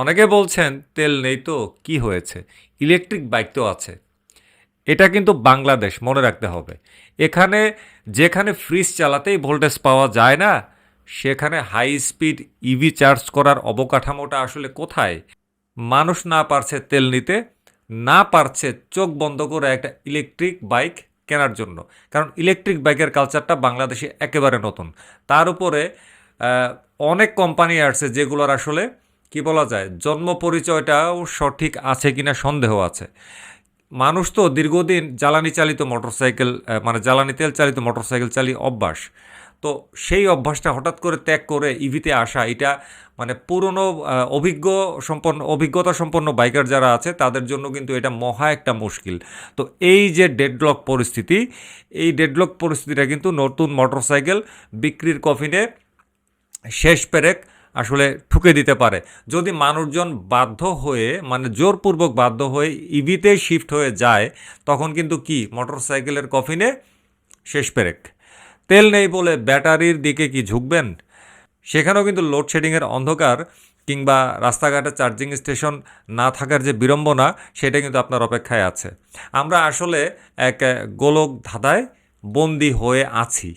অনেকে বলছেন তেল নেই তো কি হয়েছে, ইলেকট্রিক বাইক তো আছে। এটা কিন্তু বাংলাদেশ, মনে রাখতে হবে। এখানে যেখানে ফ্রিজ চালাতেই ভোল্টেজ পাওয়া যায় না, সেখানে হাই স্পিড ইভি চার্জ করার অবকাঠামোটা আসলে কোথায়? মানুষ না পারছে তেল নিতে, না পারছে চোখ বন্ধ করে একটা ইলেকট্রিক বাইক কেনার জন্য। কারণ ইলেকট্রিক বাইকের কালচারটা বাংলাদেশে একেবারে নতুন। তার উপরে আহ, অনেক কোম্পানি আসছে যেগুলোর আসলে কি বলা যায়, জন্ম পরিচয়টাও সঠিক আছে কিনা সন্দেহ আছে। মানুষ তো দীর্ঘদিন জ্বালানি চালিত মোটরসাইকেল, মানে জ্বালানি তেল চালিত মোটরসাইকেল চালিয়ে অভ্যাস। তো সেই অভ্যাসটা হঠাৎ করে ত্যাগ করে ইভিতে আসা, এটা মানে পুরনো অভিজ্ঞতা সম্পন্ন বাইকার যারা আছে তাদের জন্য কিন্তু এটা মহা একটা মুশকিল। তো এই যে ডেডলক পরিস্থিতি, এই ডেডলক পরিস্থিতিটা কিন্তু নতুন মোটরসাইকেল বিক্রির কফিনে শেষ পেরেক আসলে ঠুকে দিতে পারে। যদি মানুষজন বাধ্য হয়ে, মানে জোরপূর্বক বাধ্য হয়ে ইভিতে শিফট হয়ে যায়, তখন কিন্তু কি মোটরসাইকেলের কফিনে শেষ পেরেক। তেল নেই বলে ব্যাটারির দিকে কি ঝুঁকবেন? সেখানেও কিন্তু লোডশেডিংয়ের অন্ধকার কিংবা রাস্তাঘাটে চার্জিং স্টেশন না থাকার যে বিড়ম্বনা, সেটা কিন্তু আপনার অপেক্ষায় আছে। আমরা আসলে এক গোলক ধাঁধায় বন্দী হয়ে আছি।